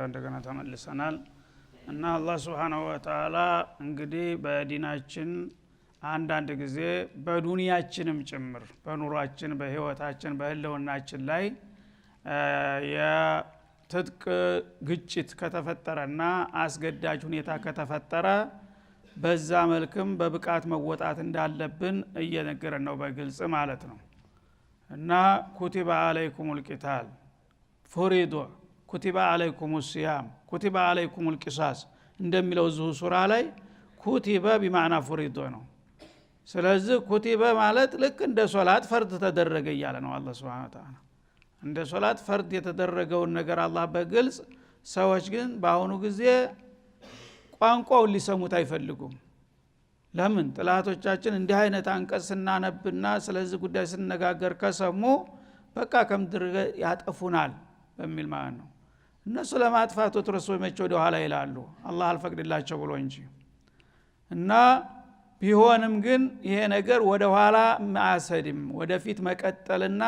እንደገና ተመልሰናል እና አላህ Subhanahu Wa Ta'ala እንግዲህ በዲናችን አንዳንድ ጊዜ በዱንያችንም ጭምር በኑሯችን በህይወታችን በህልውናችን ላይ የትጥቅ ግጭት ከተፈጠረና አስገዳጅ ሁኔታ ከተፈጠረ በዛ መልኩም በብቃት መወጣት እንዳለብን እየነገረን ነው በግልጽ ማለት ነው እና ኩቲባ አለይኩሙል ቂታል ፉሪዱ ኩቲባ አለይኩሙስ ሲያም ኩቲባ አለይኩሙል ቂሳስ እንደሚለው ዙ ሱራ ላይ ኩቲባ በማዕና ፉሪዱ ነው ስለዚህ ኩቲባ ማለት ልክ እንደ ሶላት ፈርድ ተደረገ ይያለ ነው አላህ Subhanahu Wa Ta'ala እንደ ሶላት ፈርድ የተደረገው ነገር አላህ በግልጽ ሰዎች ግን በአሁኑ ጊዜ ቋንቋውን ሊሰሙት አይፈልጉም ለምን ጥላቶቻችን እንዲህ አይነት አንቀስና ነብና ስለዚህ ጉዳይ ስንነጋገር ከሰሙ በቃ ከምድር ያጠፉናል በሚል ማለት ነው እነሱ ለማጥፋት ወትረሱ መቼ ወደ ኋላ ይላሉ አላህ አልፈቅድላቸው ብሎ እንጂ እና ቢሆንም ግን ይሄ ነገር ወደ ኋላ ማሰድም ወደፊት መቀጠልና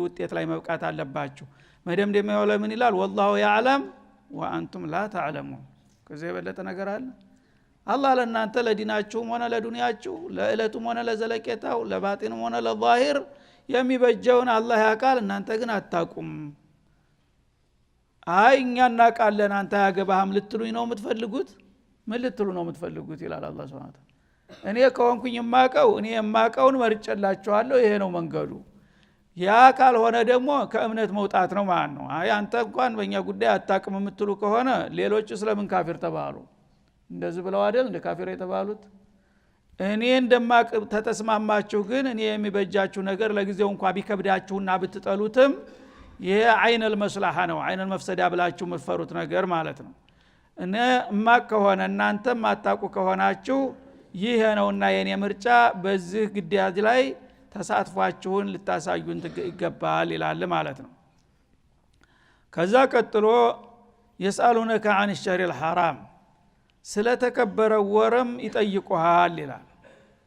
ውጤት ላይ መብቃት አለባችሁ መደምደሚያው ለምን ይላል والله يعلم وانتم لا تعلمون ከዚህ የበለጠ ነገር አለ አላህ ለእናንተ ለዲናችሁም ሆነ ለዱንያችሁ ለእለቱም ሆነ ለዘለቄታው ለባጢንም ሆነ ለዛሂር የሚበጀውን አላህ ያውቃል እናንተ ግን አታውቁም እኛ እናውቃለን አንተ ያገባህም ልትሉኝ ነው የምትፈልጉት ምን ልትሉ ነው የምትፈልጉት ይላል አላህ Subhanahu Wa Ta'ala እኔ ከሆንኩኝ እኔ የማውቀውን መርጨላችኋለሁ ይሄ ነው መንገዱ ያ ካልሆነ ደግሞ ከእምነት መውጣት ነው ማለት ነው አንተ እንኳን በእኛ ጉዳይ አታውቅም የምትሉ ከሆነ ሌሎች ስለምን ካፊር ተባሉ እንደዚህ ብለው አይደል እንደ ካፊር የተባሉት እኔ እንደማቅ ተተስማማችሁ ግን እኔ የሚበጃችሁ ነገር ለጊዜው እንኳን ቢከብዳችሁና ብትጠሉትም ይሄ አይነል መስላሃ ነው አይነል መፍሰዳ ብላችሁ የምትፈሩት ነገር ማለት ነው እኔ እማቅ ከሆነ እናንተም አታውቁ ከሆናችሁ ይሄ ነውና የኔ ምርጫ በዚህ ግዳጅ ላይ ተሳትፏችሁን ልታሳዩን ይገባል ይላል ማለት ነው ከዛ ቀጥሎ يسالونك عن الشهر الحرام ስለተከበረው ወርም ይጠይቁሃል ይላል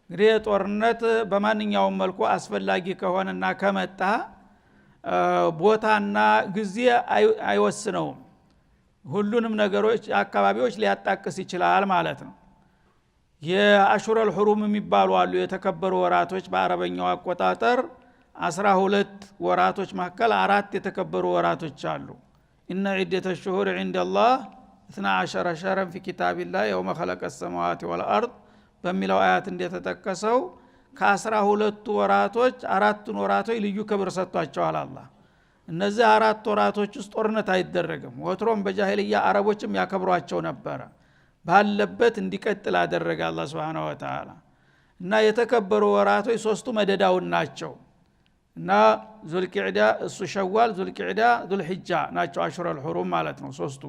እንግዲህ ጦርነት በማንኛውም መልኩ አስፈላጊ ከሆነና ከመጣ ቦታና ጊዜ አይወስነውም ሁሉንም ነገሮች አካባቢዎች ሊያጣቅስ ይችላል ማለት ነው የአሹረል ሁሩም የሚባሉ አሉ የተከበሩ ወራቶች በአረበኛው አቆጣጠር 12 ወራቶች መካከል 4 የተከበሩ ወራቶች አሉ ኢነ ዒደተ الشهور عند الله 12 شهرا في كتاب الله يوم خلق السماوات والارض በሚለው አያት እንደተጠቀሰው ከ12 ወራቶች 4 ወራቶች ልዩ ክብር ሰጥቷቸዋል አላህ እነዚህ 4 ወራቶች ውስጥ ጦርነት አይደረግም ወትሮም በጃሂልያ አረቦችም ያከብሯቸው ነበር ባለበት እንዲቀጥል አደረገ አላህ Subhanahu Wa Ta'ala እና የተከበሩ ወራቶች ሶስቱ መደዳውን ናቸው እና ዙልቂዕዳ እሱ ሸዋል ዙልቂዕዳ ዙልሂጃ ናቸው አሽረል ሁሩም ማለት ነው ሶስቱ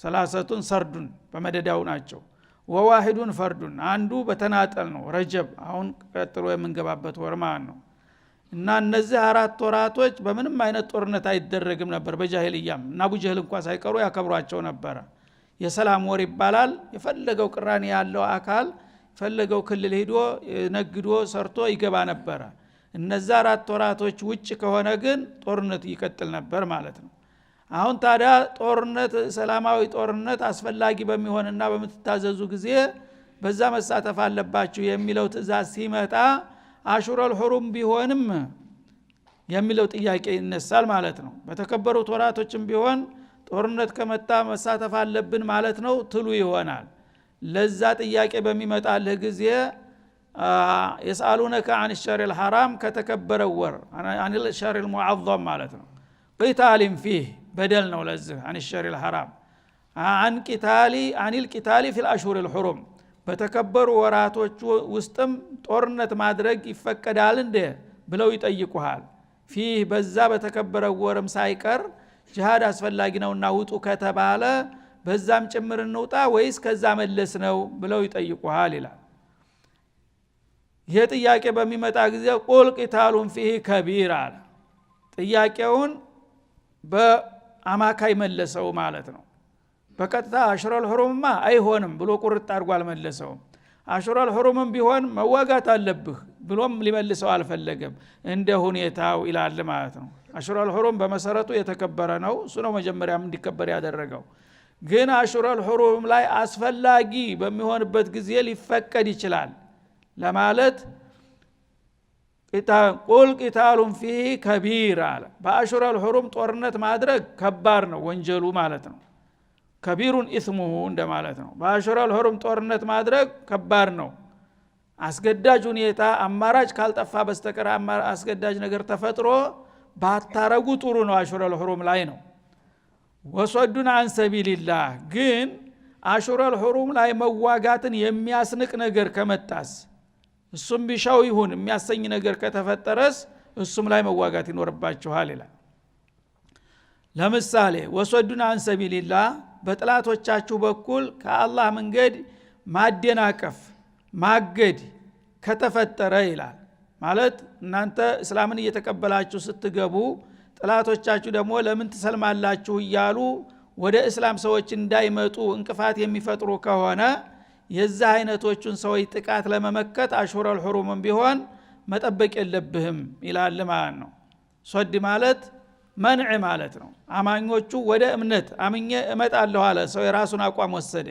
ሰላሰቱን ሰርዱን በመደዳው ናቸው ወዋሂዱን ፈርዱን አንዱ በተናጠል ነው ረጀብ አሁን ቀጥሎ የምንገባበት ወር ማለት ነው እና እነዚህ 4 ወራቶች በምንም አይነት ጦርነት አይደረግም ነበር በጃሂልያም እና አቡ ጀህል እንኳን ሳይቀሩ ያከብሯቸው ነበር የሰላም ወር ይባላል የፈለገው ቅራኔ ያለው አካል ፈለገው ክልል ሄዶ ነግዶ ሰርቶ ይገባ ነበር እነዛ 4 ወራቶች ውጭ ከሆነ ግን ጦርነት ይቀጥል ነበር ማለት ነው አሁን ታዲያ ጦርነት ሰላማዊ ጦርነት አስፈላጊ በሚሆንና በመተታዘዙ ጊዜ በዛ መሳተፍ አለባችሁ የሚለው ትእዛዝ ሲመጣ አሹረል ሁሩም ቢሆንም የሚለው ጥያቄ ይነሳል ማለት ነው በተከበሩት ወራቶችም ቢሆን ጦርነት ከመጣ መሳተፍ አለብን ማለት ነው ትሉ ይሆናል ለዛ ጥያቄ በሚመጣልህ ጊዜ يسالونك عن الشهر الحرام ከተከበረው ወር عن الشهر المعظم ማለት ነው قتال فيه بدل ነው ለዚህ عن الشهر الحرام عن القتال في الاشهر الحرم በተከበሩ ወራቶች ውስጥም ጦርነት ማድረግ ይፈቀዳል እንደ ብለው ይጠይቁሃል فيه በዛ በተከበረው ወርም ሳይቀር ጂሃድ አስፈላጊ ነውና ውጡ ከተባለ በዛም ጭምር እንውጣ ወይስ ከዛ መለስ ነው ብለው ይጠይቁሃል ይላል ይሄ ጥያቄ በሚመጣ ጊዜ ቁል ቂታሉን فيه كبير አለ ጥያቄውን በአማካይ መለሰው ማለት ነው በቀጥታ አሽረል ሁሩምማ አይሆንም ብሎ ቁርጥ አድርጎ አልመለሰውም አሽረል ሁሩምም ቢሆን መዋጋት አለብህ ብሎም ሊመልሰው አልፈለገም እንደ ሁኔታው ይላል ማለት ነው። አሽሩል ሁሩም በመሰረቱ የተከበረ ነው። እሱ ነው መጀመሪያም እንዲከበር ያደረገው። ግን አሽሩል ሁሩም ላይ አስፈላጊ በሚሆንበት ጊዜ ሊፈቀድ ይችላል ለማለት ቁል ቂታሉን ፊህ ከቢር አለ። በአሽሩል ሁሩም ጦርነት ማድረግ ከባድ ነው ወንጀሉ ማለት ነው። ከቢሩን ኢስሙሁ እንደማለት ነው። በአሽሩል ሁሩም ጦርነት ማድረግ ከባድ ነው። አስገዳጅ ሁኔታ አማራጭ ካልጠፋ በስተቀር አስገዳጅ ነገር ተፈጥሮ ባታረጉ ጥሩ ነው። አሽሩል ሁሩም ላይ ነው። ወሰዱን አን ሰቢልላህ ግን አሽሩል ሁሩም ላይ መዋጋትን የሚያስንቅ ነገር ከመጣስ እሱም ቢሻው ይሁን የሚያሰኝ ነገር ከተፈጠረስ እሱም ላይ መዋጋት ይኖርባችኋል ይላል። ለምሳሌ ወሰዱን አን ሰቢልላህ በጥላቶቻችሁ በኩል ከአላህ መንገድ ማደናቀፍ ማገድ ከተፈጠረ ይላል። ማለት እናንተ እስላምን እየተቀበላችሁ ስትገቡ ጥላቶቻችሁ ደግሞ ለምን ትሰልማላችሁ እያሉ ወደ እስላም ሰዎች እንዳይመጡ እንቅፋት የሚፈጥሩ ከሆነ የዛ አይነቶቹን ሰዎች ጥቃት ለመመከት አሽሩል ሁሩም ቢሆን መጠበቅ የለብህም ይላል ማለት ነው። ሶድ ማለት መንዕ ማለት ነው። አማኞቹ ወደ እምነት አምኜ እመጣለሁ አለ ሰው የራሱን አቋም ወሰደ።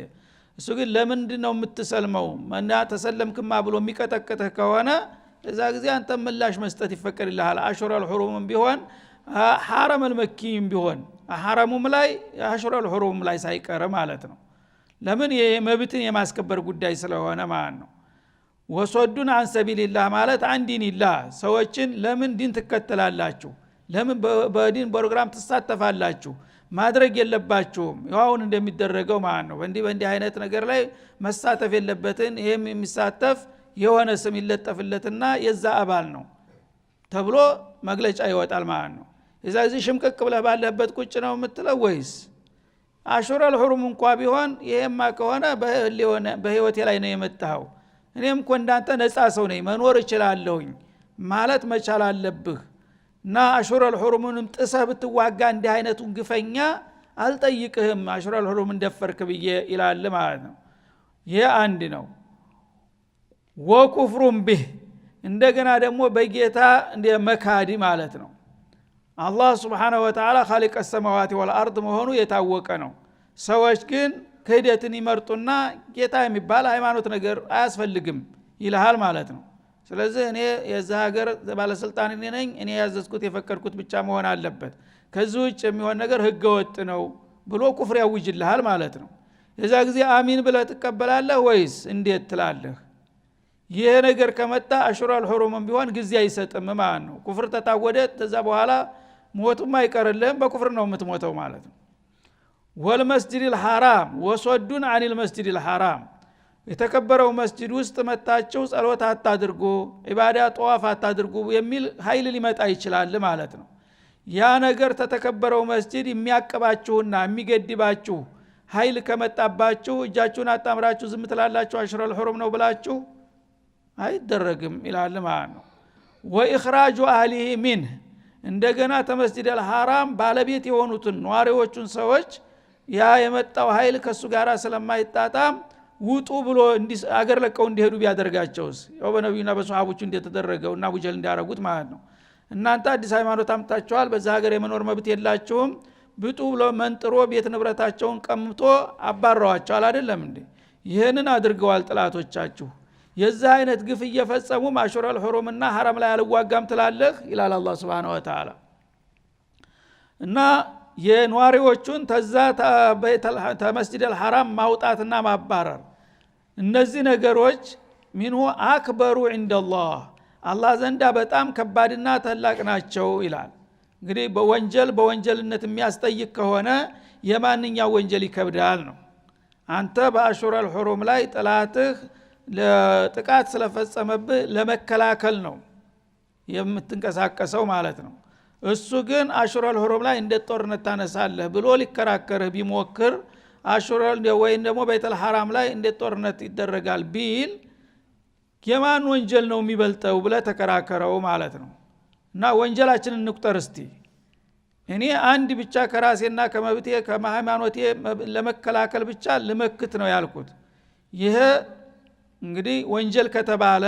እሱ ግን ለምንድን ነው የምትሰልመው እና ተሰለምክማ ብሎ የሚቀጠቅጥህ ከሆነ እዛ ጊዜ አንተ ምላሽ መስጠት ይፈቀድልሃል። አሽሩል ሁሩም ቢሆን ሐረም አልመኪም ቢሆን ሐረሙም ላይ አሽሩል ሁሩም ላይ ሳይቀር ማለት ነው። ለምን የመብትን የማስከበር ጉዳይ ስለሆነ ማለት ነው። ወሰዱን አን ሰቢልላህ ማለት አንዲንላህ ሰዎችን ለምን ዲን ትከተላላችሁ ለምን በዲን ፕሮግራም ትሳተፋላችሁ ማድረግ የለባችሁም ያውን እንደሚደረገው ማለት ነው። በእንዲህ አይነት ነገር ላይ መሳተፍ የለበትን ይሄም የሚሳተፍ የሆነ ስም ይለጠፍለትና የዛ አባል ነው ተብሎ መግለጫ ይወጣል ማለት ነው። የዛ ጊዜ ሽምቅቅ ብለህ ባለበት ቁጭ ነው የምትለው ወይስ አሽሩል ሁሩም እንኳን ቢሆን ይሄማ ከሆነ በህይወቴ ላይ ነው የመጣው እኔም እኮ እንዳንተ ነፃ ሰው ነኝ መኖር እችላለሁኝ ማለት መቻል አለብህ እና አሽሩል ሁሩምንም ጥሰህ ብትዋጋ እንዲህ አይነቱን ግፈኛ አልጠይቅህም አሽሩል ሁሩም እንደፈርክ ብዬ ይላል ማለት ነው። ይሄ አንድ ነው። ወኩፍሩም ቢህ እንደገና ደግሞ በጌታ እንደ መካዲ ማለት ነው። አላህ Subhanahu Wa Ta'ala ኻሊቅ السماوات والارض መሆኑ የታወቀ ነው። ሰዎች ግን ክህደትን ይመርጡና ጌታ የሚባል ሃይማኖት ነገር አያስፈልግም ይልሃል ማለት ነው። ስለዚህ እኔ የዛ ሀገር ባለስልጣን ነኝ እኔ ያዘዝኩት የፈቀድኩት ብቻ መሆን አለበት ከዚህ ውጭ የሚሆን ነገር ህገ ወጥ ነው ብሎ ኩፍር ያውጅልሃል ማለት ነው። የዛ ጊዜ አሚን ብለህ ትቀበላለህ ወይስ እንዴት ትላለህ? ይሄ ነገር ከመጣ አሽሩል ሁሩም ቢሆን ጊዜ አይሰጥም ማለት ነው። ኩፍር ተታወደ ተዛ በኋላ ሞቱም አይቀርልህም በኩፍር ነው የምትሞተው ማለት ነው። ወልመስጂድል ሐራም ወሰዱን አኒል መስጂድል ሐራም የተከበረው መስጂድ ውስጥ መጣችሁ ጸሎት አታድርጉ ኢባዳ ጧፍ አታድርጉ የሚል ኃይል ሊመጣ ይችላል ማለት ነው። ያ ነገር ተተከበረው መስጂድ የሚያቀባችሁና የሚገድባችሁ ኃይል ከመጣባችሁ እጃችሁን አጣምራችሁ ዝም ትላላችሁ አሽሩል ሁሩም ነው ብላችሁ አይደረግም ይላል ማለት ነው። ወኢኽራጁ አህሊሂ ሚንህ እንደገና ተመስጂደል ሐራም ባለቤት የሆኑትን ነዋሪዎቹን ሰዎች ያ የመጣው ኃይል ከሱ ጋር ስለማይጣጣም ውጡ ብሎ አገር ለቀው እንዲሄዱ ቢያደርጋቸውስ ያው በነብዩና በሷሃቦቹ እንደተደረገውና ወጀል እንዲያረጉት ማለት ነው። እናንተ አዲስ ሃይማኖት አምጣችኋል በዛ ሀገር የመኖር መብት የላችሁም ብጡ ብሎ መንጥሮ ቤት ንብረታቸውን ቀምቶ አባረዋቸዋል አይደለም እንዴ? ይሄንን አድርገዋል ጥላቶቻችሁ። የዛ አይነት ግፍ እየፈጸሙ አሽሩል ሁሩምና ሐራም ላይ አልዋጋም ትላለህ ይላል አላህ Subhanahu Wa Ta'ala። እና የነዋሪዎቹን ተዛ ተመስጂደል ሐራም ማውጣትና ማባረር እነዚህ ነገሮች ሚንሁ አክበሩ ዒንደላህ አላህ ዘንዳ በጣም ከባድና ታላቅ ናቸው ይላል። እንግዲህ በወንጀልነት የሚያስጠይቅ ከሆነ የማንኛው ወንጀል ይከብዳል ነው። አንተ በአሽሩል ሁሩም ላይ ጥላትህ ለጥቃት ስለፈጸመብህ ለመከላከል ነው የምትንቀሳቀሰው ማለት ነው። እሱ ግን አሽሩል ሁሩም ላይ እንደ ጦርነት ታነሳለህ ብሎ ሊከራከርህ ቢሞክር አሽሩል ወይን ደግሞ በይተል ሐራም ላይ እንደ ጦርነት ይደረጋል ቢል የማን ወንጀል ነው የሚበልጠው ብለህ ተከራከረው ማለት ነው። እና ወንጀላችንን እንቁጠር እስቲ እኔ አንድ ብቻ ከራሴና ከመብቴ ከሃይማኖቴ ለመከላከል ብቻ ልመክት ነው ያልኩት። ይሄ እንግዲህ ወንጀል ከተባለ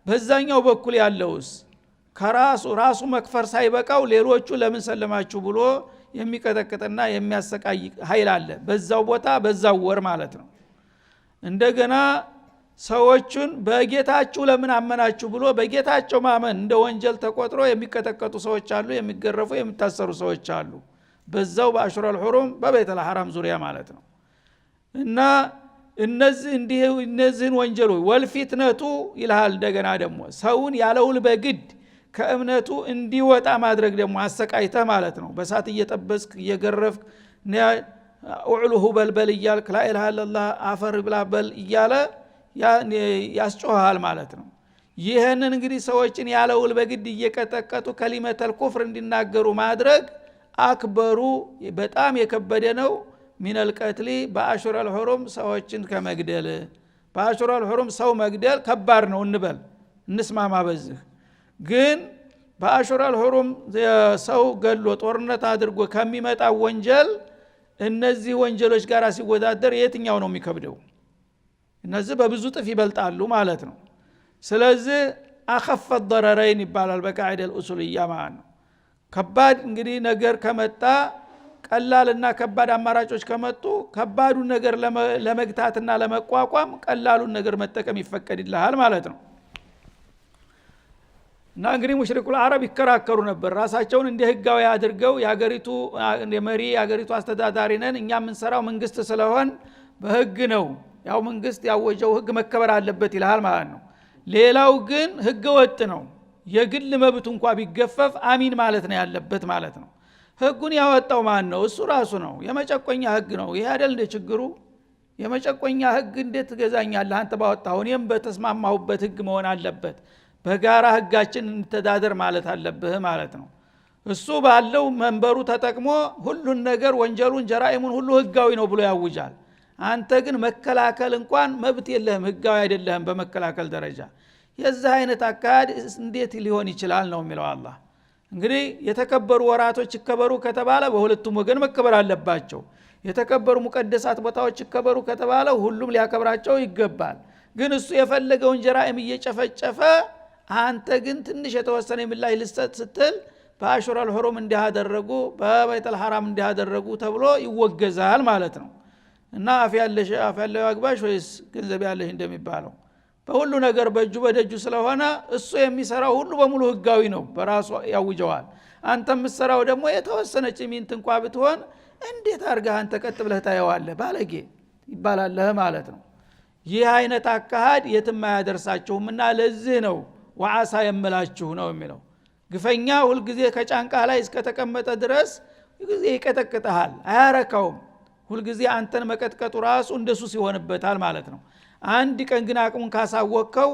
በዛኛው በኩል ያለውስ ራሱ መክፈር ሳይበቃው ሌሎቹ ለምን ሰለማችሁ ብሎ የሚቀጠቅጥና የሚያሰቃይ ኃይል አለ በዛው ቦታ በዛው ወር ማለት ነው። እንደገና ሰዎችን በጌታችሁ ለምን አመናችሁ ብሎ በጌታቸው ማመን እንደ ወንጀል ተቆጥሮ የሚቀጠቀጡ ሰዎች አሉ፣ የሚገረፉ የሚታሰሩ ሰዎች አሉ በዛው በአሽረል ሑሩም በቤተል ሐራም ዙሪያ ማለት ነው። እና እነዚህን ወንጀሎች ወልፊትነቱ ይልሃል። እንደገና ደግሞ ሰውን ያለውል በግድ ከእምነቱ እንዲወጣ ማድረግ ደግሞ አሰቃይተህ ማለት ነው። በሳት እየጠበስክ እየገረፍክ ኡዕሉሁ በልበል እያልክ ላኢላሃ ኢለላህ አፈር ብላ በል እያለ ያስጮሃል ማለት ነው። ይህንን እንግዲህ ሰዎችን ያለውል በግድ እየቀጠቀጡ ከሊመተል ኩፍር እንዲናገሩ ማድረግ አክበሩ በጣም የከበደ ነው። ሚነል ቀትሊ በአሽረል ሑሩም ሰዎችን ከመግደል በአሽረል ሑሩም ሰው መግደል ከባድ ነው እንበል እንስማማ። በዚህ ግን በአሽረል ሑሩም ሰው ገድሎ ጦርነት አድርጎ ከሚመጣ ወንጀል እነዚህ ወንጀሎች ጋር ሲወዳደር የትኛው ነው የሚከብደው? እነዚህ በብዙ ጥፍ ይበልጣሉ ማለት ነው። ስለዚህ አኸፈ ضررين ይባላል በቃዒዳ الأصولية ማለት ነው። ከባድ እንግዲህ ነገር ከመጣ ቀላልና ከባድ አማራጮች ከመጡ ከባዱን ነገር ለመግታትና ለመቋቋም ቀላሉን ነገር መጠቀም ይፈቀድልሃል ማለት ነው። እና እንግዲህ ሙሽሪኩል አረብ ይከራከሩ ነበር ራሳቸውን እንደ ህጋዊ አድርገው ያገሪቱ መሪ ያገሪቱ አስተዳዳሪ ነን እኛ የምንሰራው መንግስት ስለሆን በህግ ነው ያው መንግስት ያወጀው ህግ መከበር አለበት ይላል ማለት ነው። ሌላው ግን ህገ ወጥ ነው። የግል መብት እንኳን ቢገፈፍ አሚን ማለት ነው ያለበት ማለት ነው። ህጉን ያወጣው ማን ነው? እሱ ራሱ ነው። የመጨቆኛ ህግ ነው። ይሄ አይደል እንደ ችግሩ? የመጨቆኛ ህግ እንዴት ትገዛኛለህ አንተ ባወጣው? እኔም በተስማማሁበት ህግ መሆን አለበት። በጋራ ህጋችን እንተዳደር ማለት አለብህ ማለት ነው። እሱ ባለው መንበሩ ተጠቅሞ ሁሉን ነገር ወንጀሉን ጀራኢሙን ሁሉ ህጋዊ ነው ብሎ ያውጃል። አንተ ግን መከላከል እንኳን መብት የለህም፣ ህጋዊ አይደለህም በመከላከል ደረጃ። የዚህ አይነት አካሄድ እንዴት ሊሆን ይችላል ነው የሚለው አላህ። እንግዲህ የተከበሩ ወራቶች ይከበሩ ከተባለ በሁለቱም ወገን መከበር አለባቸው። የተከበሩ ሙቀደሳት ቦታዎች ይከበሩ ከተባለ ሁሉም ሊያከብራቸው ይገባል። ግን እሱ የፈለገውን ጀራኢም እየጨፈጨፈ አንተ ግን ትንሽ የተወሰነ ምላሽ ልሰጥ ስትል በአሽረል ሑሩም እንዲያደረጉ በቤተል ሐራም እንዲያደረጉ ተብሎ ይወገዛል ማለት ነው። እና አፍ ያለው አግባሽ ወይስ ገንዘብ ያለሽ እንደሚባለው በሁሉ ነገር በእጁ በደጁ ስለሆነ እሱ የሚሰራው ሁሉ በሙሉ ህጋዊ ነው በራሱ ያውጀዋል። አንተ የምትሰራው ደግሞ የተወሰነች ሚንት እንኳን ብትሆን እንዴት አድርገህ አንተ ቀጥ ብለህ ታየዋለህ ባለጌ ይባላልህ ማለት ነው። ይህ አይነት አካሃድ የትም አያደርሳችሁምና ለዚህ ነው ወዓሳ የምላችሁ ነው የሚለው። ግፈኛ ሁልጊዜ ከጫንቃ ላይ እስከተቀመጠ ድረስ ሁልጊዜ ይቀጠቅጥሃል፣ አያረካውም። ሁልጊዜ አንተን መቀጥቀጡ ራሱ እንደሱ ሲሆንበታል ማለት ነው። አንድ ቀን ግን አቅሙን ካሳወቅከው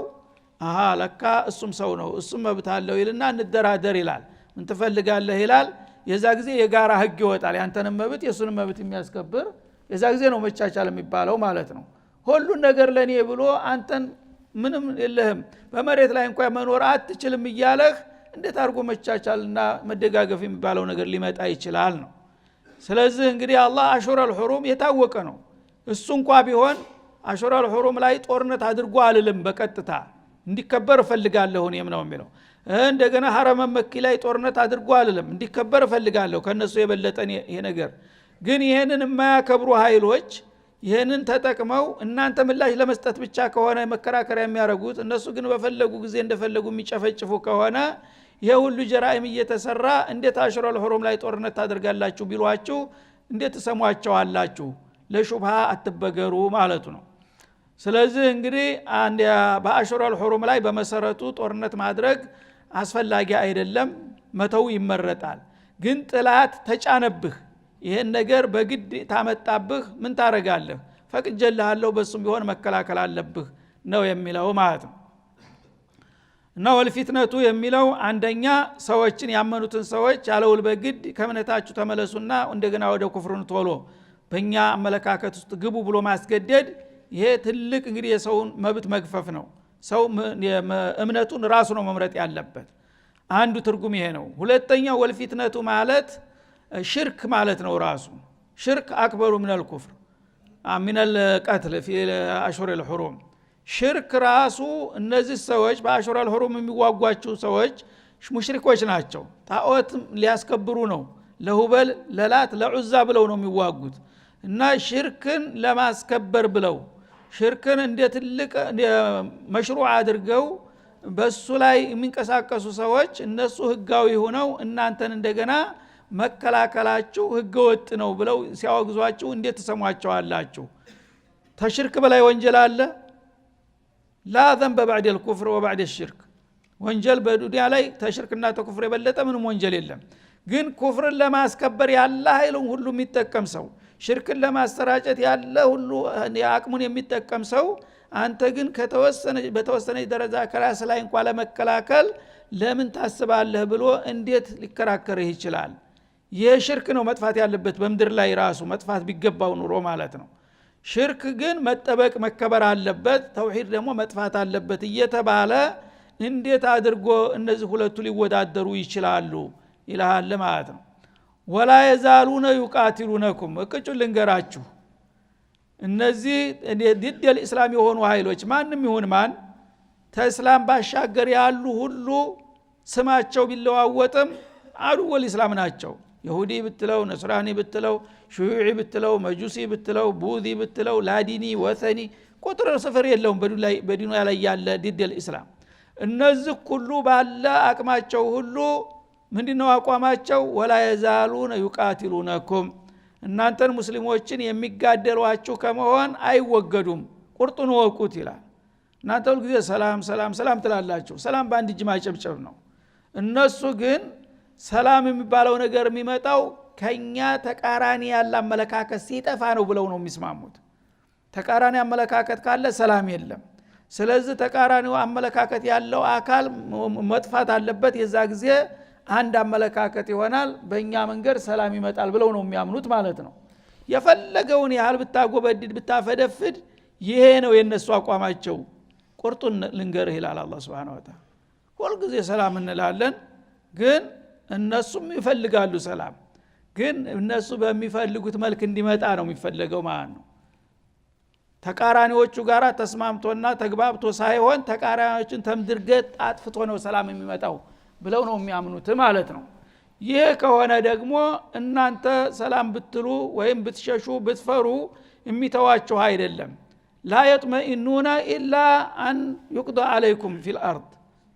አሃ ለካ እሱም ሰው ነው እሱም መብት አለው ይልና እንደራደር ይላል። ምን ትፈልጋለህ ይላል። የዛ ጊዜ የጋራ ህግ ይወጣል፣ ያንተንም መብት የሱንም መብት የሚያስከብር። የዛ ጊዜ ነው መቻቻል የሚባለው ማለት ነው። ሁሉን ነገር ለኔ ብሎ አንተን ምንም የለህም በመሬት ላይ እንኳን መኖር አትችልም እያለህ እንዴት አድርጎ መቻቻልና መደጋገፍ የሚባለው ነገር ሊመጣ ይችላል ነው። ስለዚህ እንግዲህ አላህ አሽረል ሑሩም የታወቀ ነው። እሱ እንኳን ቢሆን አሽረል ሑሩም ላይ ጦርነት አድርጎ አልልም በቀጥታ እንዲከበር እፈልጋለሁ እኔም ነው የሚለው። እንደገና ሐረም መኪ ላይ ጦርነት አድርጎ አልልም እንዲከበር እፈልጋለሁ ከነሱ የበለጠን ይሄ ነገር። ግን ይሄንን የማያከብሩ ኃይሎች ይሄንን ተጠቅመው እናንተ ምላሽ ለመስጠት ብቻ ከሆነ መከራከሪያ የሚያደርጉት እነሱ ግን በፈለጉ ጊዜ እንደፈለጉ የሚጨፈጭፉ ከሆነ ይሄ ሁሉ ጀራኢም እየተሰራ እንዴት አሽረል ሑሩም ላይ ጦርነት ታደርጋላችሁ ቢሏችሁ እንዴት ተሰሟቸዋላችሁ? ለሹብሃ አትበገሩ ማለቱ ነው። ስለዚህ እንግዲህ በአሽረል ሑሩም ላይ በመሰረቱ ጦርነት ማድረግ አስፈላጊ አይደለም፣ መተው ይመረጣል። ግን ጥላት ተጫነብህ ይሄን ነገር በግድ ታመጣብህ ምን ታረጋለህ? ፈቅጀልሃለሁ በሱም ቢሆን መከላከል አለብህ ነው የሚለው ማለት ነው። እና ወልፊትነቱ የሚለው አንደኛ ሰዎችን ያመኑትን ሰዎች ያለውል በግድ ከእምነታችሁ ተመለሱና እንደገና ወደ ኩፍሩን ቶሎ በእኛ አመለካከት ውስጥ ግቡ ብሎ ማስገደድ፣ ይሄ ትልቅ እንግዲህ የሰውን መብት መግፈፍ ነው። ሰው እምነቱን ራሱ ነው መምረጥ ያለበት። አንዱ ትርጉም ይሄ ነው። ሁለተኛ ወልፊትነቱ ማለት ሽርክ ማለት ነው። ራሱ ሽርክ አክበሩ ሚነል ኩፍር ሚነል ቀትል ፊ አሽሁሪል ሑሩም። ሽርክ ራሱ እነዚህ ሰዎች በአሽረል ሁሩም የሚዋጓቸው ሰዎች ሙሽሪኮች ናቸው። ጣዖት ሊያስከብሩ ነው። ለሁበል ለላት ለዑዛ ብለው ነው የሚዋጉት እና ሽርክን ለማስከበር ብለው ሽርክን እንደ ትልቅ መሽሩዕ አድርገው በሱ ላይ የሚንቀሳቀሱ ሰዎች እነሱ ህጋዊ ሆነው እናንተን እንደገና መከላከላችሁ ህገወጥ ነው ብለው ሲያወግዟችሁ እንዴት ተሰሟቸዋላችሁ? ተሽርክ በላይ ወንጀል አለ? ላ ዘንበ ባዕድ الكفر وبعد الشرك ወንጀል በዱንያ ላይ ተሽርክና ተኩፍር የበለጠ ምንም ወንጀል የለም። ግን ኩፍርን ለማስከበር ያለ ኃይሉን ሁሉ የሚጠቀም ሰው ሽርክን ለማሰራጨት ያለ ሁሉ አቅሙን የሚጠቀም ሰው አንተ ግን በተወሰነ ደረጃ ከራስ ላይ እንኳን ለመከላከል ለምን ታስባለህ ብሎ እንዴት ሊከራከርህ ይችላል? ይህ ሽርክ ነው መጥፋት ያለበት በመድር ላይ ራሱ መጥፋት ቢገባው ኑሮ ማለት ነው። ሽርክ ግን መጠበቅ መከበር አለበት፣ ተውሂድ ደግሞ መጥፋት አለበት እየተባለ እንዴት አድርጎ እነዚህ ሁለቱ ሊወዳደሩ ይችላሉ ይላል ማለት ነው። ወላ የዛሉነ ዩቃቲሉነኩም እቅጩ ልንገራችሁ እነዚህ ዲደል እስላም የሆኑ ኃይሎች ማንም ይሁን ማን ተእስላም ባሻገር ያሉ ሁሉ ስማቸው ቢለዋወጥም አዱወል እስላም ናቸው። ይሁዲ ብትለው ነስራኒ ብትለው ሹዩዒ ብትለው መጁሲ ብትለው ቡዚ ብትለው ላዲኒ ወሰኒ ቁጥር ስፍር የለውም በዲኑ ላይ ያለ ዲደል እስላም። እነዚህ ሁሉ ባለ አቅማቸው ሁሉ ምንድነው አቋማቸው? ወላ የዛሉነ ዩቃቲሉነኩም እናንተን ሙስሊሞችን የሚጋደሏችሁ ከመሆን አይወገዱም፣ ቁርጡን ወቁት ይላል። እናንተ ሁሉ ጊዜ ሰላም ሰላም ሰላም ትላላችሁ። ሰላም በአንድ እጅ ማጨብጨብ ነው። እነሱ ግን ሰላም የሚባለው ነገር የሚመጣው ከኛ ተቃራኒ ያለ አመለካከት ሲጠፋ ነው ብለው ነው የሚስማሙት። ተቃራኒ አመለካከት ካለ ሰላም የለም። ስለዚህ ተቃራኒው አመለካከት ያለው አካል መጥፋት አለበት። የዛ ጊዜ አንድ አመለካከት ይሆናል፣ በእኛ መንገድ ሰላም ይመጣል ብለው ነው የሚያምኑት ማለት ነው። የፈለገውን ያህል ብታጎበድድ ብታፈደፍድ ይሄ ነው የነሱ አቋማቸው። ቁርጡን ልንገርህ ይላል አላህ Subhanahu Wa Ta'ala። ሁልጊዜ ሰላም እንላለን፣ ግን እነሱም ይፈልጋሉ ሰላም። ግን እነሱ በሚፈልጉት መልክ እንዲመጣ ነው የሚፈልገው ማለት ነው። ተቃራኒዎቹ ጋራ ተስማምቶና ተግባብቶ ሳይሆን ተቃራኒዎችን ተምድርገት አጥፍቶ ነው ሰላም የሚመጣው ብለው ነው የሚያምኑት ማለት ነው። ይሄ ከሆነ ደግሞ እናንተ ሰላም ብትሉ ወይም ብትሸሹ ብትፈሩ የሚተዋችሁ አይደለም። ላ يطمئنون الا ان يقضى عليكم في الارض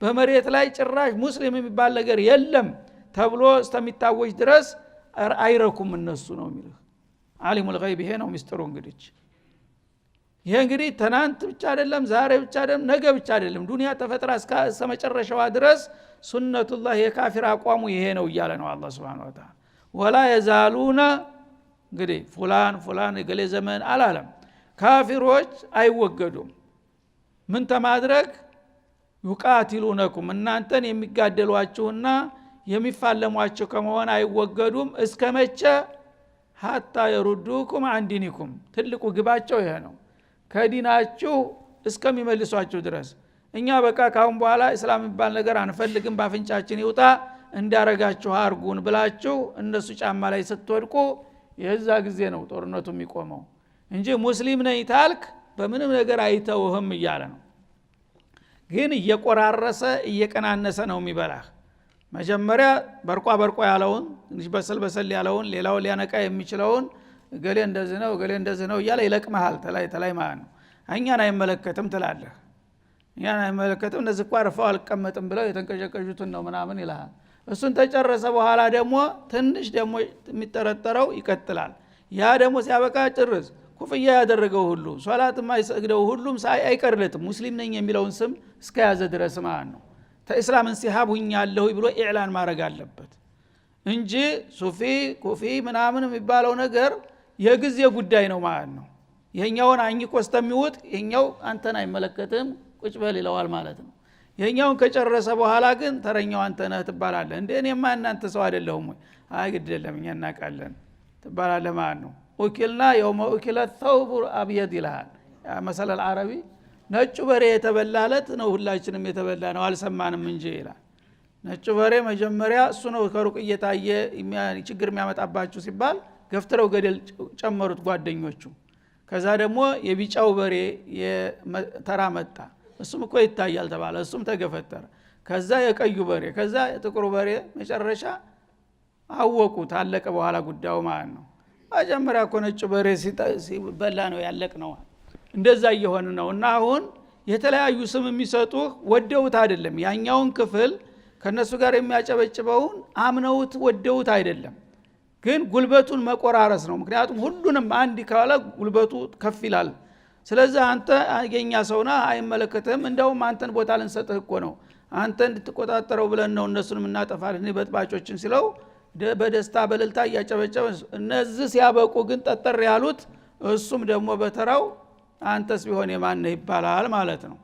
በመሬት ላይ ጭራሽ ሙስሊም የሚባል ነገር የለም ተብሎ እስከሚታወጅ ድረስ አይረኩም እነሱ ነው የሚለው ዓሊሙል ገይብ። ይሄ ነው ሚስጥሩ። ይሄ እንግዲህ ትናንት ብቻ አይደለም፣ ዛሬ ብቻ አይደለም፣ ነገ ብቻ አይደለም፣ ዱንያ ተፈጥራ እስከ መጨረሻዋ ድረስ ሱነቱላህ የካፊር አቋሙ ይሄ ነው እያለ ነው አላህ Subhanahu Wa Ta'ala። ወላ የዛሉነ እንግዲህ ፉላን የገሌ ዘመን አላለም። ካፊሮች አይወገዱም። ምን ተማድረግ? ዩቃቲሉነኩም እናንተን የሚጋደሏችሁና የሚፋለሟችሁ ከመሆን አይወገዱም። እስከመቼ? ሐታ የሩዱኩም አን ዲኒኩም። ትልቁ ግባቸው ይሄ ነው፣ ከዲናችሁ እስከሚመልሷችሁ ድረስ። እኛ በቃ ካሁን በኋላ እስላም የሚባል ነገር አንፈልግም፣ ባፍንጫችን ይውጣ እንዲያረጋችሁ አርጉን ብላችሁ እነሱ ጫማ ላይ ስትወድቁ የዛ ጊዜ ነው ጦርነቱ የሚቆመው እንጂ ሙስሊም ነኝ ታልክ በምንም ነገር አይተውህም እያለ ነው። ግን እየቆራረሰ እየቀናነሰ ነው የሚበላህ። መጀመሪያ በርቋ ያለውን እንጂ በሰል ያለውን ሌላው ሊያነቃ የሚችለውን ገሌ እንደዚህ ነው እያለ ይለቅመሃል ተላይ ማለት ነው። እኛን አይመለከትም ትላለህ። እኛን አይመለከትም እነዚህ እኮ አርፈው አልቀመጥም ብለው የተንቀጨቀዡትን ነው ምናምን ይልሃል። እሱን ተጨረሰ በኋላ ደግሞ ትንሽ ደግሞ የሚጠረጠረው ይቀጥላል። ያ ደግሞ ሲያበቃ ጭርስ ኩፍያ ያደረገው ሁሉ ሶላት የማይሰግደው ሁሉም አይቀርለትም ሙስሊም ነኝ የሚለውን ስም እስከያዘ ድረስ ማለት ነው። ተእስላም እንሲሃብ ሁኛለሁ ብሎ ኢዕላን ማድረግ አለበት እንጂ ሱፊ ኩፊ ምናምን የሚባለው ነገር የጊዜ ጉዳይ ነው ማለት ነው። ይሄኛውን አኝቆ እስተሚውጥ ይሄኛው አንተን አይመለከትም ቁጭ በል ይለዋል ማለት ነው። ይሄኛውን ከጨረሰ በኋላ ግን ተረኛው አንተ ነህ ትባላለህ። እንዴ እኔማ እናንተ ሰው አይደለሁም ወይ? አይ ግድ የለም እኛ እናውቃለን ትባላለህ ማለት ነው። ወኪልና የውመ ወኪለት ተውብ አብየድ ይልሃል መሰለል አረቢ። ነጩ በሬ የተበላለት ነው ሁላችንም የተበላ ነው አልሰማንም እንጂ ይላል። ነጩ በሬ መጀመሪያ እሱ ነው ከሩቅ እየታየ ችግር የሚያመጣባችሁ ሲባል ገፍትረው ገደል ጨመሩት ጓደኞቹ። ከዛ ደግሞ የቢጫው በሬ ተራ መጣ እሱም እኮ ይታያል ተባለ እሱም ተገፈተረ ከዛ የቀዩ በሬ ከዛ የጥቁሩ በሬ መጨረሻ አወቁት አለቀ በኋላ ጉዳዩ ማለት ነው መጀመሪያ እኮ ነጭ በሬ ሲበላ ነው ያለቅነው እንደዛ እየሆነ ነውና አሁን የተለያዩ ስም የሚሰጡህ ወደውት አይደለም ያኛውን ክፍል ከነሱ ጋር የሚያጨበጭበውን አምነውት ወደውት አይደለም ግን ጉልበቱን መቆራረስ ነው ምክንያቱም ሁሉንም አንድ ካለ ጉልበቱ ከፍ ይላል ስለዚህ አንተ የኛ ሰውና አይመለከተም እንደውም አንተን ቦታ ልንሰጥህ እኮ ነው አንተ እንድትቆጣጠረው ብለን ነው እነሱንም እናጠፋለን በጥባጮችን ሲለው በደስታ በልልታ ያጨበጨበ እነዚህ ሲያበቁ ግን ጠጠር ያሉት እሱም ደግሞ በተራው አንተስ ቢሆን የማን ይባላል ማለት ነው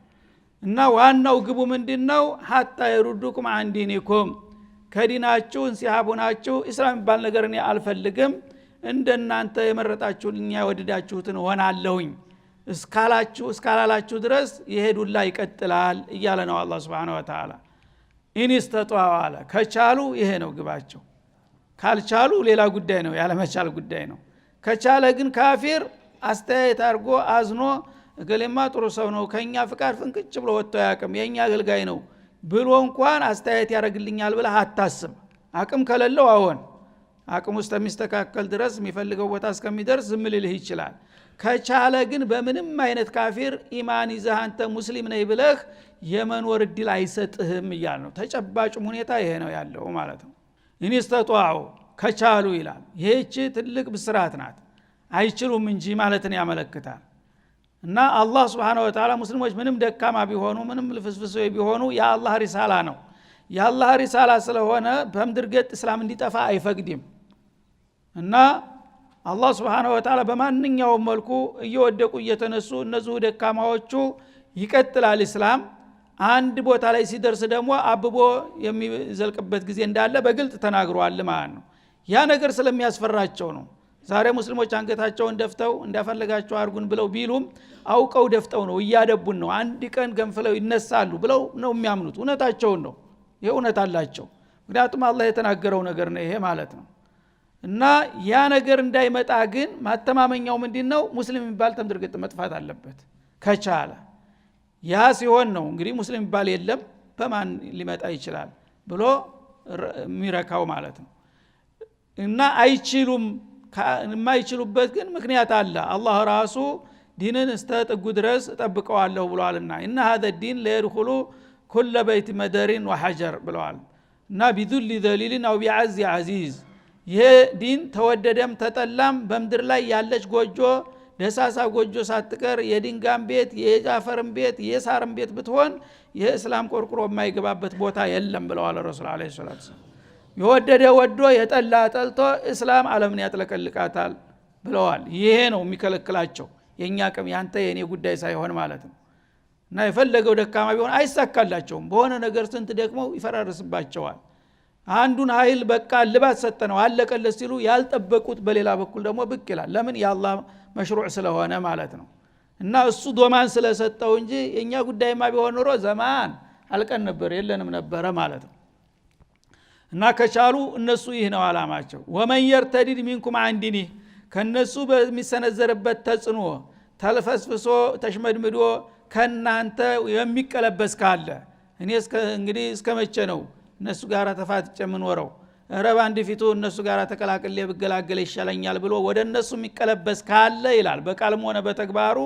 እና ዋናው ግቡ ምንድነው ሐታ ይሩዱኩም አን ዲኒኩም ከዲናችሁ እንሲያቡናችሁ እስላም የሚባል ነገር እኔ አልፈልግም እንደናንተ የመረጣችሁልኝ ያወደዳችሁትን ሆናለሁኝ እስካላላችሁ ድረስ ይሄዱላ ይቀጥላል እያለ ነው አላህ Subhanahu Wa Ta'ala ኢንስተጧዋለ ከቻሉ ይሄ ነው ግባቸው ካልቻሉ ሌላ ጉዳይ ነው ያለመቻል ጉዳይ ነው ከቻለ ግን ካፊር አስተያየት አርጎ አዝኖ እገሌማ ጥሩ ሰው ነው ከኛ ፍቃድ ፍንቅጭ ብሎ ወጥቶ ያቀም የኛ አገልጋይ ነው ብሎ እንኳን አስተያየት ያረግልኛል ብለ አታስብ አቅም ከሌለው አሁን አቅም ውስጥ የሚስተካከል ድረስ የሚፈልገው ቦታ እስከሚደርስ ዝም ሊልህ ይችላል ከቻለ ግን በምንም አይነት ካፊር ኢማን ይዘህ አንተ ሙስሊም ነህ ብለህ የመኖር እድል አይሰጥህም ይላል ነው ተጨባጭ ሁኔታ ይሄ ነው ያለው ማለት ነው ኢንስተጧው ከቻሉ ይላል ይህች ትልቅ ብስራት ናት አይችሉም እንጂ ማለትን ያመለክታል እና አላህ Subhanahu Wa Ta'ala ሙስሊሞች ምንም ደካማ ቢሆኑ ምንም ልፍስፍሶች ቢሆኑ የአላህ ሪሳላ ነው የአላህ ሪሳላ ስለሆነ በምድር ገጥ እስላም እንዲጠፋ አይፈቅድም እና አላህ Subhanahu Wa Ta'ala በማንኛውም መልኩ እየወደቁ እየተነሱ እነዚህ ደካማዎቹ ይቀጥላል እስላም አንድ ቦታ ላይ ሲደርስ ደግሞ አብቦ የሚዘልቅበት ጊዜ እንዳለ በግልጥ ተናግሯል ማለት ነው ያ ነገር ስለሚያስፈራቸው ነው ዛሬ ሙስሊሞች አንገታቸውን ደፍተው እንዳፈለጋቸው አርጉን ብለው ቢሉም አውቀው ደፍተው ነው እያደቡን ነው አንድ ቀን ገንፍለው ይነሳሉ ብለው ነው የሚያምኑት እውነታቸውን ነው ይሄ እውነት አላቸው ምክንያቱም አላህ የተናገረው ነገር ነው ይሄ ማለት ነው እና ያ ነገር እንዳይመጣ ግን ማተማመኛው ምንድነው ሙስሊም የሚባል ተምድርግጥ መጥፋት አለበት ከቻለ ያ ሲሆን ነው እንግዲህ ሙስሊም የሚባል የለም በማን ሊመጣ ይችላል ብሎ የሚረካው ማለት ነው እና አይችሉም የማይችሉበት ግን ምክንያት አለ አላህ ራሱ ዲንን እስተጥጉ ድረስ ተጠብቀዋለሁ ብሏልና እና هذا الدين لا يدخل كل بيت مدر وحجر ብለዋል እና بذل ذليل او بعز عزيز ይሄ ዲን ተወደደም ተጠላም በመድር ላይ ያለች ጎጆ ደሳሳ ጎጆ ሳትቀር የድንጋም ቤት የጃፈርም ቤት የሳርም ቤት ብትሆን የእስላም ቆርቆሮ የማይገባበት ቦታ የለም ብለዋል ረሱል አለይሂ ሰላቱ የወደደ ወዶ የጠላ ጠልቶ እስላም ዓለምን ያጥለቀልቃታል ብለዋል ይሄ ነው የሚከለክላቸው የኛ ቀም ያንተ የኔ ጉዳይ ሳይሆን ማለት ነው እና የፈለገው ደካማ ቢሆን አይሳካላቸውም በሆነ ነገር ስንት ደክመው ይፈራርስባቸዋል አንዱን ኃይል በቃ ልባት ሰጠነው አለቀለት ሲሉ ያልጠበቁት በሌላ በኩል ደግሞ ብቅ ይላል ለምን የአላህ መሽሩዕ ስለሆነ ማለት ነው እና እሱ ዶማን ስለሰጠው እንጂ የኛ ጉዳይማ ቢሆን ኖሮ ዘማን አልቀን ነበር የለንም ነበር ማለት ነው እና ከቻሉ እነሱ ይህ ነው አላማቸው ወመን يرتد منكم عن دينه ከነሱ በሚሰነዘርበት ተጽኖ ተልፈስፍሶ ተሽመድምዶ ከናንተ የሚቀለበስ ካለ እኔ እንግዲህ እስከመቼ ነው እነሱ ጋር ተፋትጨ ምንወረው ረባ እንዲፊቱ እነሱ ጋር ተከላክለ ብገላገለ ይሻለኛል ብሎ ወደ እነሱ የሚቀለበስ ካለ ይላል በቃልም ሆነ በተግባሩ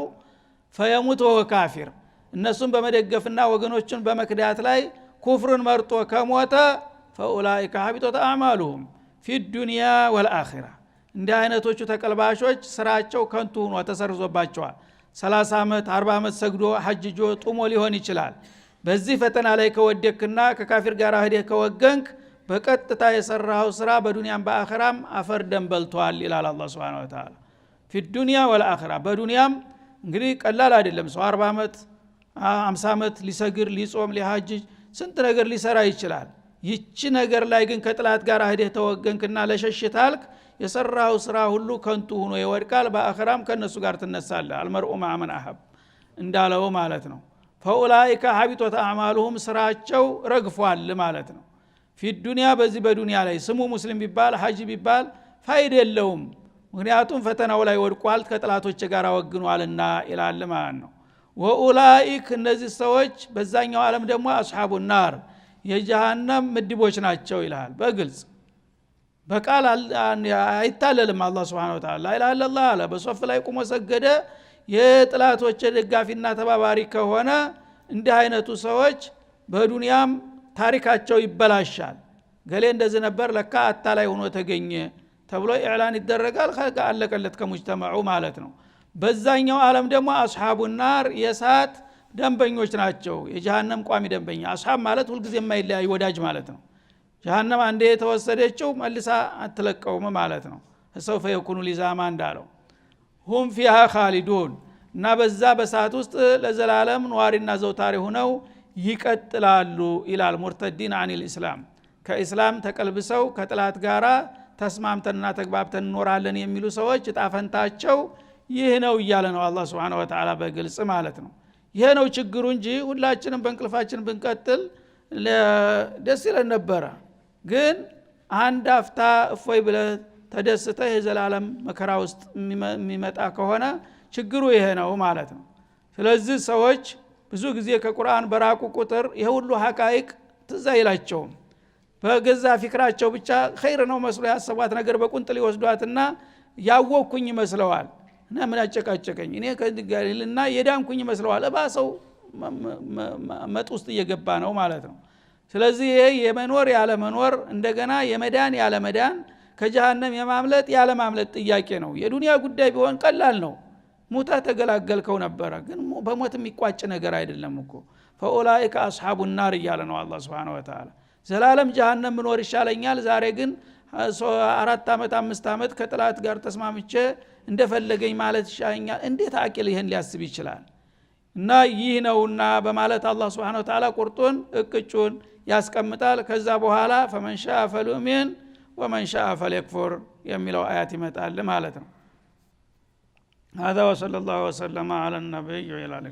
ፈየሙት ወ ካፊር እነሱን በመደገፍና ወገኖችን በመክዳት ላይ ኩፍርን መርጦ ከሞተ فاولئك حبطت اعمالهم في الدنيا والاخره እንደ አይነቶቹ ተቀልባሾች ስራቸው ከንቱ ሆኖ ተሰርዞባቸዋል 30 አመት 40 አመት ሰግዶ ሐጅጆ ጡሞ ሊሆን ይችላል በዚህ ፈተና ላይ ከወደክና ከካፊር ጋር ሄደህ ከወገንክ በቀጥታ የሰራው ስራ በዱንያም በአኺራም አፈር ደንበልቷል ይላል አላህ Subhanahu Wa Ta'ala في الدنيا والاخره በዱንያም እንግዲህ ቀላል አይደለም ሰው 40 አመት 50 አመት ሊሰግር ሊጾም ሊሐጅጅ ስንት ነገር ሊሰራ ይችላል ይቺ ነገር ላይ ግን ከጥላት ጋር ሄደህ ተወገንክና ለሸሽታልክ የሰራው ስራ ሁሉ ከንቱ ሆኖ ይወድቃል በአኺራም ከነሱ ጋር ትነሳለህ አልመርኡ مع من احب እንዳለው ማለት ነው فاولئك حبطت اعمالهم ስራቸው ረግፏል ማለት ነው في الدنيا በዚህ በዱንያ ላይ ስሙ ሙስሊም ቢባል ሐጅ ቢባል ፋይዳ የለውም ምክንያቱም ፈተናው ላይ ወድቋል ከጥላቶች ጋር ወግኗልና ይላል ማለት ነው። ወኡላኢክ እነዚህ ሰዎች በዛኛው ዓለም ደግሞ አስሐቡ ናር የጀሃነም ምድቦች ናቸው ይላል በግልጽ በቃል አይታለልም። አላህ Subhanahu Wa Ta'ala ላ ኢላሀ ኢላላህ አለ በሶፍ ላይ ቆሞ ሰገደ። የጥላቶች ደጋፊና ተባባሪ ከሆነ እንዲህ አይነቱ ሰዎች በዱንያም ታሪካቸው ይበላሻል። ገሌ እንደዚህ ነበር ለካ አታላይ ሆኖ ተገኘ ተብሎ ኢዕላን ይደረጋል። አለቀለት ከሙጅተማዑ ማለት ነው። በዛኛው ዓለም ደግሞ አስሐቡ ናር የሳት ደንበኞች ናቸው። የጀሃነም ቋሚ ደንበኛ አስሐብ ማለት ሁልጊዜ የማይለያይ ወዳጅ ማለት ነው። ጀሃነም አንዴ የተወሰደችው መልሳ አትለቀውም ማለት ነው። ሰውፈ የኩኑ ሊዛማ እንዳለው ሁም ፊሃ ኻሊዱን እና በዛ በሳት ውስጥ ለዘላለም ኗሪና ዘውታሪ ሆነው ይቀጥላሉ ይላል። ሙርተዲን አኒል ኢስላም ከኢስላም ተቀልብሰው ከጥላት ጋራ ተስማምተንና ተግባብተን እንኖራለን የሚሉ ሰዎች ጣፈንታቸው ይህ ነው እያለ ነው አላህ Subhanahu Wa Ta'ala በግልጽ ማለት ነው። ይሄ ነው ችግሩ እንጂ ሁላችንም በእንቅልፋችን ብንቀጥል ደስ ይለን ነበር። ግን አንድ አፍታ እፎይ ብለ ተደስተ የዘላለም መከራ ውስጥ የሚመጣ ከሆነ ችግሩ ይሄ ነው ማለት ነው። ስለዚህ ሰዎች ብዙ ጊዜ ከቁርአን በራቁ ቁጥር ይሄ ሁሉ ሐቃይቅ ትዝ አይላቸውም። በገዛ ፍቅራቸው ብቻ ኸይር ነው መስሎ ያሰቧት ነገር በቁንጥል ይወስዷትና ያወኩኝ መስለዋል እና ምን አጨቃጨቀኝ እኔ ከድጋልና የዳንኩኝ መስለዋል። እባሰው መጥ ውስጥ እየገባ ነው ማለት ነው። ስለዚህ ይሄ የመኖር ያለ መኖር እንደገና የመዳን ያለ መዳን ከጀሃነም የማምለጥ ያለ ማምለጥ ጥያቄ ነው። የዱንያ ጉዳይ ቢሆን ቀላል ነው። ሙታ ተገላገልከው ነበር። ግን በሞት የሚቋጭ ነገር አይደለም እኮ ፈኡላኢከ አስሐቡ ናር እያለ ነው አላህ Subhanahu Wa Ta'ala። ዘላለም ጀሃነም መኖር ይሻለኛል ዛሬ ግን 4 አመት 5 አመት ከጥላት ጋር ተስማምቼ እንደፈለገኝ ማለት ይሻለኛል። እንዴት አቂል ይሄን ሊያስብ ይችላል? እና ይህ ነውና በማለት አላህ Subhanahu Wa Ta'ala ቁርጡን እቅጩን ያስቀምጣል። ከዛ በኋላ فمن شاء فليؤمن ومن شاء فليكفر የሚለው አያት ይመጣል ማለት ነው። هذا وصلى الله وسلم على النبي وعلى اله